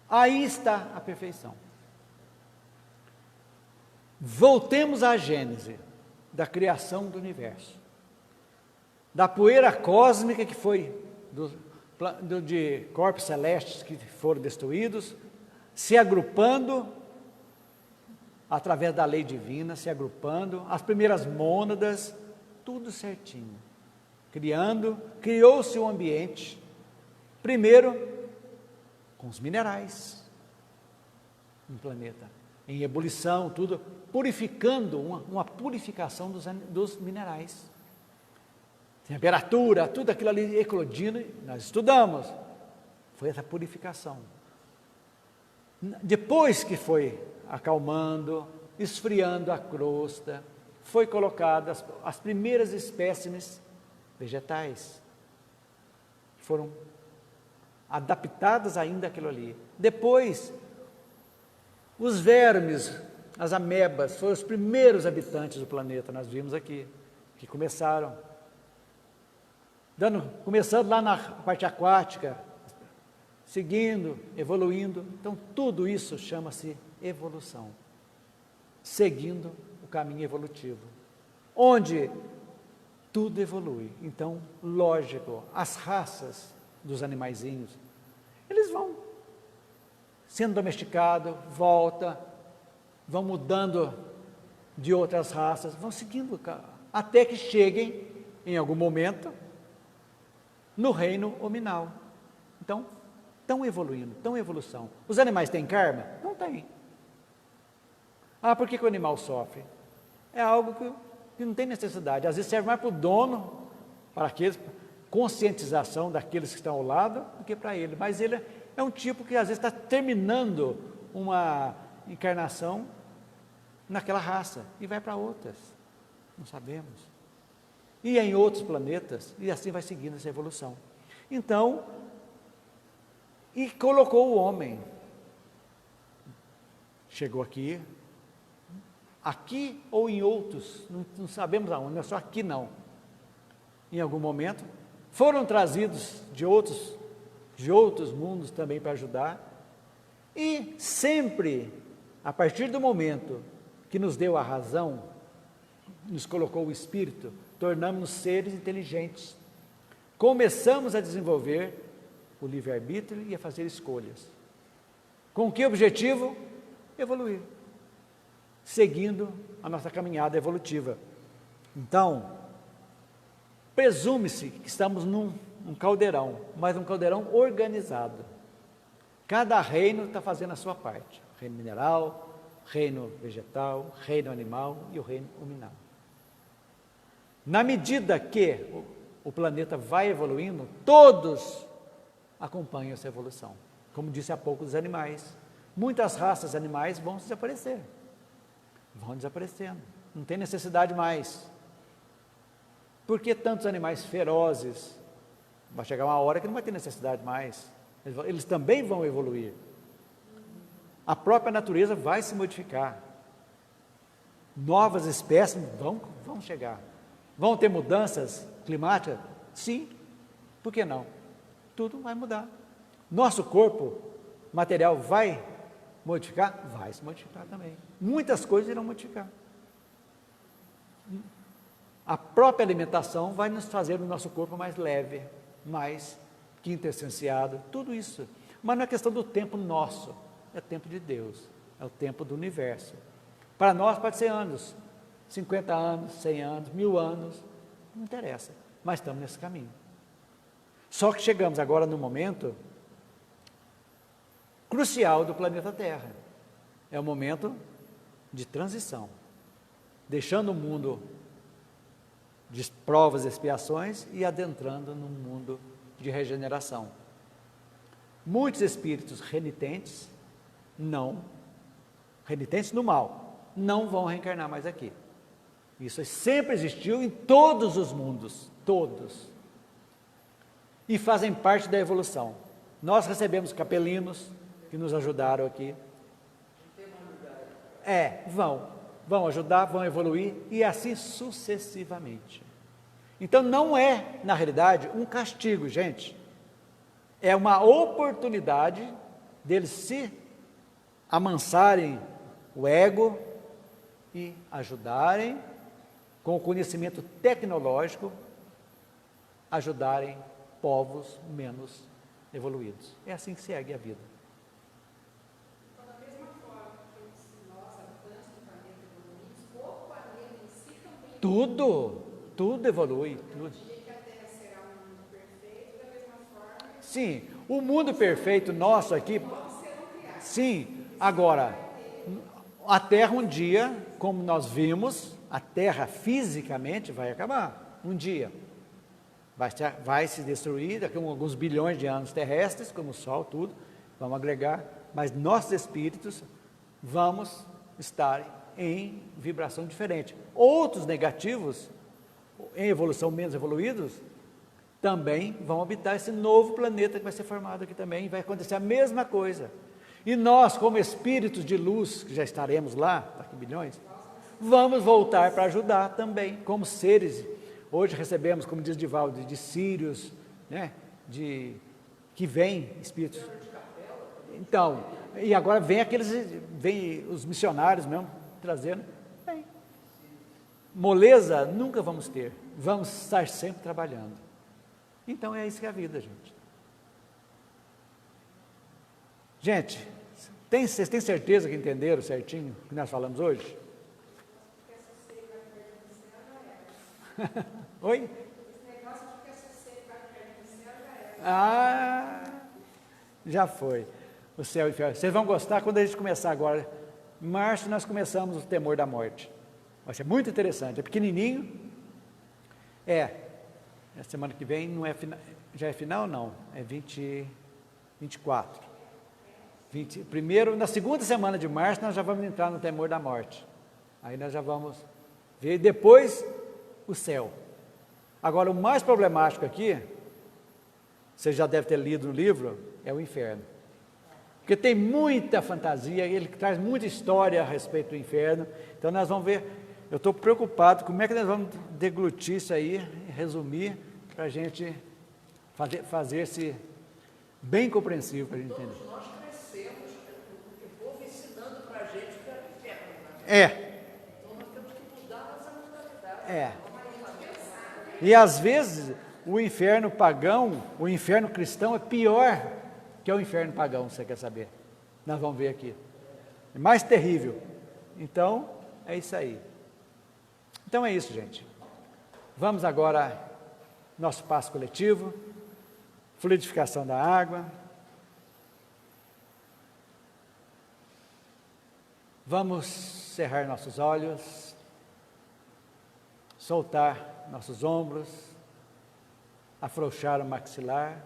Aí está a perfeição. Voltemos à Gênese da criação do universo, da poeira cósmica que foi de corpos celestes que foram destruídos, se agrupando através da lei divina, se agrupando, as primeiras mônadas, tudo certinho, criou-se um ambiente, primeiro com os minerais no planeta, em ebulição, tudo, purificando, uma purificação dos minerais. Temperatura, tudo aquilo ali eclodindo, nós estudamos, foi essa purificação. Depois que foi acalmando, esfriando a crosta, foi colocadas as primeiras espécimes vegetais, foram adaptadas ainda àquilo ali. Depois, os vermes, as amebas, foram os primeiros habitantes do planeta, nós vimos aqui, que começaram, começando lá na parte aquática, seguindo, evoluindo. Então, tudo isso chama-se evolução, seguindo o caminho evolutivo, onde tudo evolui. Então, lógico, as raças dos animaizinhos, eles vão sendo domesticados, vão mudando de outras raças, vão seguindo, até que cheguem, em algum momento, no reino hominal. Então, estão evoluindo, estão em evolução. Os animais têm karma? Não têm. Por que o animal sofre? É algo que não tem necessidade. Às vezes serve mais para o dono, para aqueles, conscientização daqueles que estão ao lado, do que para ele. Mas ele é um tipo que às vezes está terminando uma encarnação naquela raça e vai para outras. Não sabemos. E em outros planetas, e assim vai seguindo essa evolução. Então, e colocou o homem. Chegou aqui ou em outros, não sabemos aonde, não é só aqui não. Em algum momento, foram trazidos de outros mundos também para ajudar, e sempre, a partir do momento que nos deu a razão, nos colocou o espírito, tornamos-nos seres inteligentes, começamos a desenvolver o livre-arbítrio e a fazer escolhas. Com que objetivo? Evoluir, seguindo a nossa caminhada evolutiva. Então, presume-se que estamos num caldeirão, mas um caldeirão organizado. Cada reino está fazendo a sua parte. Reino mineral, reino vegetal, reino animal e o reino hominal. Na medida que o planeta vai evoluindo, todos acompanham essa evolução. como disse há pouco dos animais. Muitas raças animais vão desaparecer. Vão desaparecendo. Não tem necessidade mais. Por que tantos animais ferozes? Vai chegar uma hora que não vai ter necessidade mais. Eles também vão evoluir. A própria natureza vai se modificar. Novas espécies vão chegar. Vão ter mudanças climáticas? Sim. Por que não? Tudo vai mudar. Nosso corpo material vai modificar? Vai se modificar também. Muitas coisas irão modificar. A própria alimentação vai nos fazer o nosso corpo mais leve, mais quintessenciado, tudo isso. Mas não é questão do tempo nosso, é tempo de Deus, é o tempo do universo. Para nós pode ser anos, 50 anos, 100 anos, 1000 anos, não interessa, mas estamos nesse caminho. Só que chegamos agora no momento crucial do planeta Terra. É o momento de transição, deixando o mundo de provas e expiações e adentrando no mundo de regeneração. Muitos espíritos renitentes no mal, não vão reencarnar mais aqui. Isso sempre existiu em todos os mundos, todos. E fazem parte da evolução. Nós recebemos capelinos que nos ajudaram aqui. Vão ajudar, vão evoluir e assim sucessivamente. Então não é, na realidade, um castigo, gente. É uma oportunidade deles se amansarem o ego e ajudarem, com o conhecimento tecnológico, ajudarem povos menos evoluídos. É assim que segue a vida. Então, da mesma forma que nós, habitantes do planeta, evoluímos, o planeta em si também. Tudo evolui. Tudo. Que a Terra será um mundo perfeito, da mesma forma. Sim, o mundo perfeito nosso aqui. Sim, agora, a Terra um dia, como nós vimos, a Terra fisicamente vai acabar. Um dia. Vai se destruir daqui a alguns bilhões de anos terrestres, como o Sol, tudo, vamos agregar, mas nossos espíritos vamos estar em vibração diferente. Outros negativos, em evolução menos evoluídos, também vão habitar esse novo planeta que vai ser formado aqui também, e vai acontecer a mesma coisa. E nós, como espíritos de luz, que já estaremos lá, daqui bilhões, vamos voltar para ajudar também, como seres. Hoje recebemos, como diz Divaldo, de sírios, né, que vêm espíritos. Então, e agora vem os missionários mesmo, trazendo. Bem, moleza nunca vamos ter, vamos estar sempre trabalhando. Então é isso que é a vida, gente. Gente, vocês têm certeza que entenderam certinho o que nós falamos hoje? Oi? Esse negócio de que essa sede vai perto do céu já era. Já foi. O céu e o inferno. Vocês vão gostar quando a gente começar agora. Em março nós começamos o temor da morte. Vai ser muito interessante. É pequenininho. A semana que vem não é final. Já é final? Não. É 24. Primeiro, na segunda semana de março, nós já vamos entrar no temor da morte. Aí nós já vamos ver. Depois, o céu. Agora, o mais problemático aqui, você já deve ter lido no livro, é o inferno. Porque tem muita fantasia, ele traz muita história a respeito do inferno. Então nós vamos ver, eu estou preocupado como é que nós vamos deglutir isso aí, resumir, para a gente fazer-se bem compreensível para a gente entender. Todos nós crescemos, porque o povo ensinando para a gente que era inferno. Então nós temos que mudar nossa mentalidade. E às vezes o inferno pagão, o inferno cristão é pior que o inferno pagão, você quer saber? Nós vamos ver aqui. É mais terrível. Então, é isso aí. Então é isso, gente. Vamos agora, nosso passo coletivo, fluidificação da água. Vamos cerrar nossos olhos, soltar nossos ombros, afrouxar o maxilar,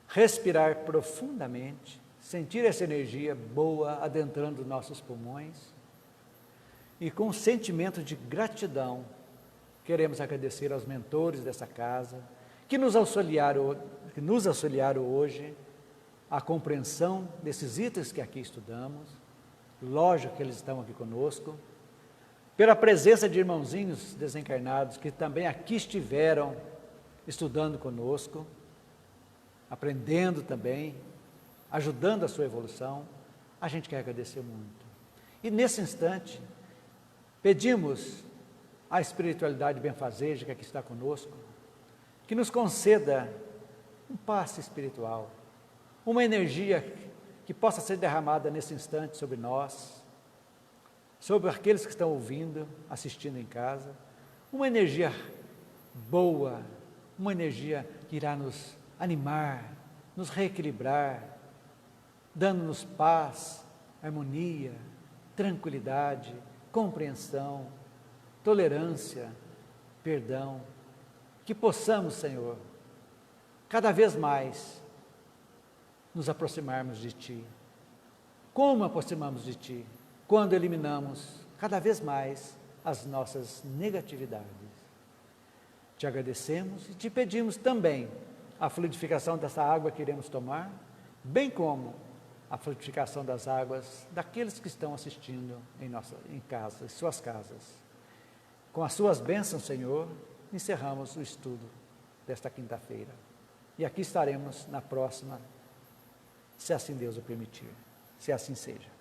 respirar profundamente sentir essa energia boa adentrando nossos pulmões e com um sentimento de gratidão, queremos agradecer aos mentores dessa casa, que nos auxiliaram hoje a compreensão desses itens que aqui estudamos. Lógico que eles estão aqui conosco, pela presença de irmãozinhos desencarnados que também aqui estiveram estudando conosco, aprendendo também, ajudando a sua evolução. A gente quer agradecer muito. E nesse instante, pedimos à espiritualidade benfazeja que aqui está conosco, que nos conceda um passe espiritual, uma energia que possa ser derramada nesse instante sobre nós, sobre aqueles que estão ouvindo, assistindo em casa, uma energia boa, uma energia que irá nos animar, nos reequilibrar, dando-nos paz, harmonia, tranquilidade, compreensão, tolerância, perdão, que possamos, Senhor, cada vez mais nos aproximarmos de Ti. Como aproximamos de Ti? Quando eliminamos cada vez mais as nossas negatividades. Te agradecemos e te pedimos também a fluidificação dessa água que iremos tomar, bem como a fluidificação das águas daqueles que estão assistindo em casa, em suas casas. Com as suas bênçãos, Senhor, encerramos o estudo desta quinta-feira. E aqui estaremos na próxima, se assim Deus o permitir. Se assim seja.